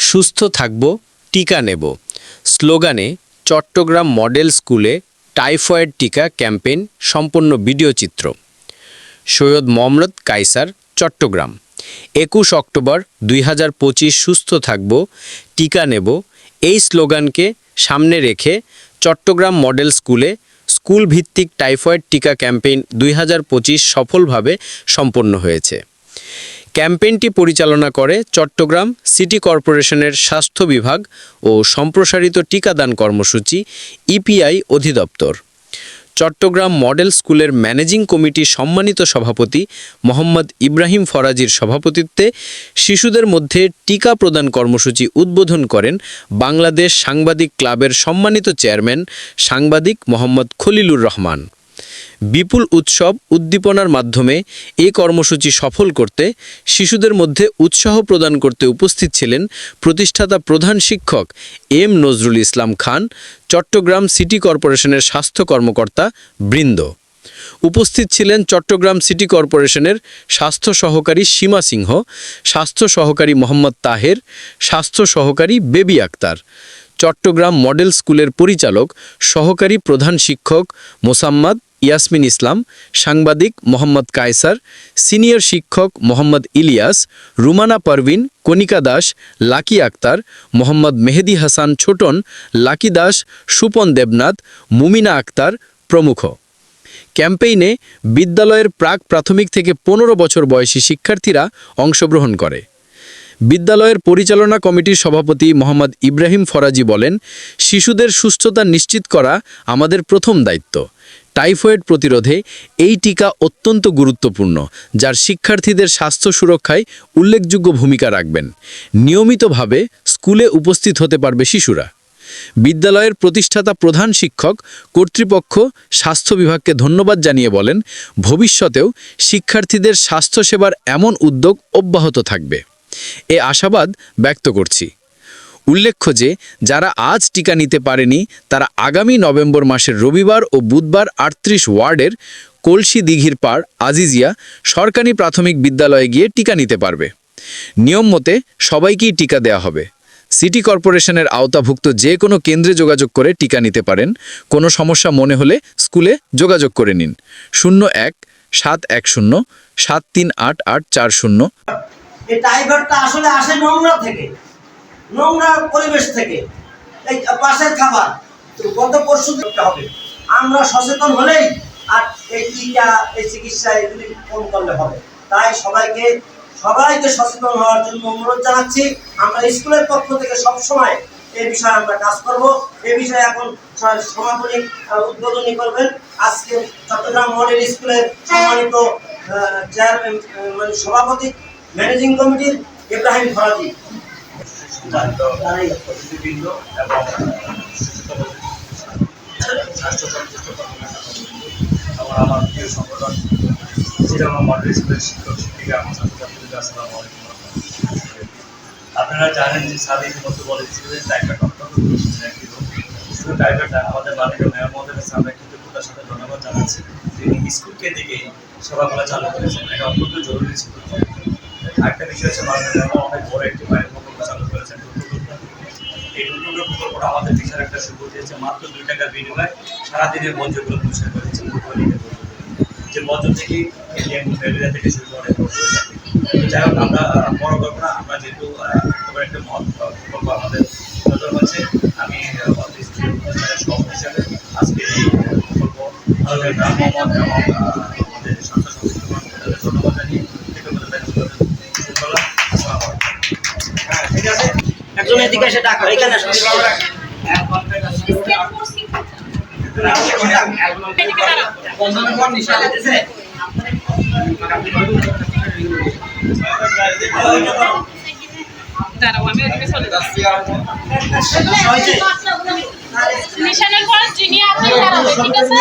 সুস্থ থাকব, টিকা নেব স্লোগানে চট্টগ্রাম মডেল স্কুলে টাইফয়েড টিকা ক্যাম্পেইন সম্পন্ন ভিডিও চিত্র। সৈয়দ মোহাম্মদ কায়সার, চট্টগ্রাম। 21 অক্টোবর 2025 সুস্থ থাকব, টিকা নেব এই স্লোগানকে সামনে রেখে চট্টগ্রাম মডেল স্কুলে স্কুল ভিত্তিক টাইফয়েড টিকা ক্যাম্পেইন 2025 সফলভাবে সম্পন্ন হয়েছে। ক্যাম্পেইনটি পরিচালনা করে চট্টগ্রাম সিটি কর্পোরেশনের স্বাস্থ্য বিভাগ ও সম্প্রসারিত টিকাদান কর্মসূচি ইপিআই অধিদপ্তর। চট্টগ্রাম মডেল স্কুলের ম্যানেজিং কমিটির সম্মানিত সভাপতি মোহাম্মদ ইব্রাহিম ফরাজির সভাপতিত্বে শিশুদের মধ্যে টিকা প্রদান কর্মসূচি উদ্বোধন করেন বাংলাদেশ সাংবাদিক ক্লাবের সম্মানিত চেয়ারম্যান সাংবাদিক মোহাম্মদ খলিলুর রহমান। বিপুল উৎসব উদ্দীপনার মাধ্যমে এই কর্মসূচি সফল করতে শিশুদের মধ্যে উৎসাহ প্রদান করতে উপস্থিত ছিলেন প্রতিষ্ঠাতা প্রধান শিক্ষক এম নজরুল ইসলাম খান, চট্টগ্রাম সিটি কর্পোরেশনের স্বাস্থ্য কর্মকর্তা বৃন্দ। উপস্থিত ছিলেন চট্টগ্রাম সিটি কর্পোরেশনের স্বাস্থ্য সহকারী সীমা সিংহ, স্বাস্থ্য সহকারী মোহাম্মদ তাহের, স্বাস্থ্য সহকারী বেবি আক্তার, চট্টগ্রাম মডেল স্কুলের পরিচালক সহকারী প্রধান শিক্ষক মোসাম্মদ ইয়াসমিন ইসলাম, সাংবাদিক মোহাম্মদ কায়সার, সিনিয়র শিক্ষক মোহাম্মদ ইলিয়াস, রুমানা পারভিন, কণিকা দাস, লাকি আক্তার, মোহাম্মদ মেহেদি হাসান ছোটন, লাকি দাস, সুপন দেবনাথ, মুমিনা আক্তার প্রমুখ। ক্যাম্পেইনে বিদ্যালয়ের প্রাক প্রাথমিক থেকে 15 বছর বয়সী শিক্ষার্থীরা অংশগ্রহণ করে। বিদ্যালয়ের পরিচালনা কমিটির সভাপতি মোহাম্মদ ইব্রাহিম ফরাজি বলেন, শিশুদের সুস্থতা নিশ্চিত করা আমাদের প্রথম দায়িত্ব। টাইফয়েড প্রতিরোধে এই টিকা অত্যন্ত গুরুত্বপূর্ণ, যার শিক্ষার্থীদের স্বাস্থ্য সুরক্ষায় উল্লেখযোগ্য ভূমিকা রাখবেন। নিয়মিতভাবে স্কুলে উপস্থিত হতে পারবে শিশুরা। বিদ্যালয়ের প্রতিষ্ঠাতা প্রধান শিক্ষক কর্তৃপক্ষ স্বাস্থ্য বিভাগকে ধন্যবাদ জানিয়ে বলেন, ভবিষ্যতেও শিক্ষার্থীদের স্বাস্থ্যসেবার এমন উদ্যোগ অব্যাহত থাকবে এ আশাবাদ ব্যক্ত করছি। উল্লেখ্য যে যারা আজ টিকা নিতে পারেনি তারা আগামী নভেম্বর মাসের রবিবার ও বুধবার 38 ওয়ার্ডের কলসি দিঘির পাড় আজিজিয়া সরকারি প্রাথমিক বিদ্যালয়ে গিয়ে টিকা নিতে পারবে। নিয়ম মতে সবাইকেই টিকা দেওয়া হবে। সিটি কর্পোরেশনের আওতাভুক্ত যে কোনো কেন্দ্রে যোগাযোগ করে টিকা নিতে পারেন। কোনো সমস্যা মনে হলে স্কুলে যোগাযোগ করে নিন। 01-710-738-840। এই টাইফয়েডটা আসলে আসে নোংরা থেকে, নোংরা পরিবেশ থেকে, এই পাশের খাবার গত পরশু দেখতে হবে। আমরা সচেতন হলেই আর এই টিকা এই চিকিৎসা এগুলি কম করলে হবে। তাই সবাইকে সচেতন হওয়ার জন্য অনুরোধ জানাচ্ছি। আমরা স্কুলের পক্ষ থেকে সবসময় এই বিষয়ে আমরা কাজ করব। এই বিষয়ে এখন সমাপনী উদ্বোধনী করবেন আজকে চট্টগ্রাম মডেল স্কুলের সম্মানিত চেয়ারম্যান সভাপতি ম্যানেজিং কমিটির ইব্রাহিম ফরাজি। আমার প্রিয় সংগঠন চট্টগ্রাম মডেল স্কুলের শিক্ষক শিক্ষিকা এবং ছাত্রছাত্রীদের আসসালামু আলাইকুম। আপনারা জানেন যে স্যার ইতিমধ্যে বলেছিলেন টাইফয়েড অত্যন্ত গুরুত্বপূর্ণ একটি রোগ। শুধু টাইফয়েডটা আমাদের মাননীয় মেয়র মহোদয়ের কাছে আমরা কৃতজ্ঞতার সাথে ধন্যবাদ জানাচ্ছি। তিনি স্কুলকে দিকেই সেবাগুলো চালু করেছেন, এটা অত্যন্ত জরুরি ছিল। একটা বিষয় হচ্ছে মাননীয় মেয়র অনেক বড় একটি পাইলট প্রকল্প চালু করেছেন। এই টুকটুকো প্রকল্পটা আমাদের বিশাল একটা সুযোগ দিয়েছে। মাত্র 2 টাকার বিনিময়ে সারাদিনের বর্জ্যগুলো পরিষ্কার করেছে। যে বর্জ্য থেকে ম্যালেরিয়া থেকে শুরু করে যাই হোক, আমরা বড় করবো না। আমরা যেহেতু একটা মহৎ প্রকল্প আমাদের নজর হচ্ছে, আমি সব হিসাবে আজকে এই প্রকল্প আমাদের গ্রাম মোহাম্মদ এবং আমাদের স্বাস্থ্য সংস্থাকে ধন্যবাদ জানিয়ে ঠিক আছে। একজন এদিকে এসে ডাকো, এখানে নিশানের পর যিনি আপনি দাঁড়াবে, ঠিক আছে?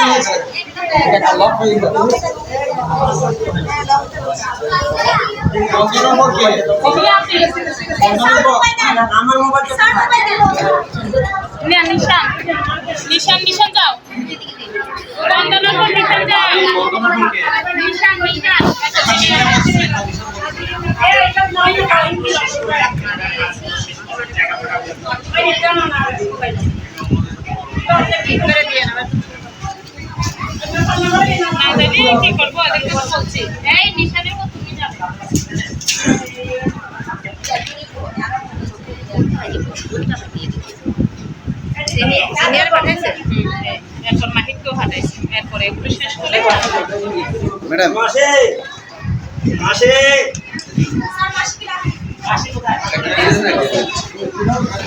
নিশান নিশান যাও, বন্দনার পর নিশান যাও, নিশান নিশান কি করবো ওদেরকে তো বলছি এই নিশানের মতো তুমি যাবে এরপর মাহিককেও হাঁটাইছি এরপরে এগুলো শেষ করে ম্যাডাম মাসে মাসে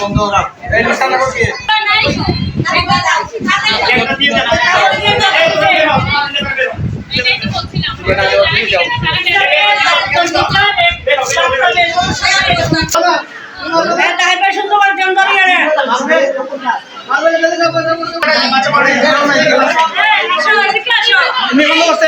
বন্ধ রাখ এই নিশানা করকে এটাই তো বলছিলাম তুমি বন্ধ করতে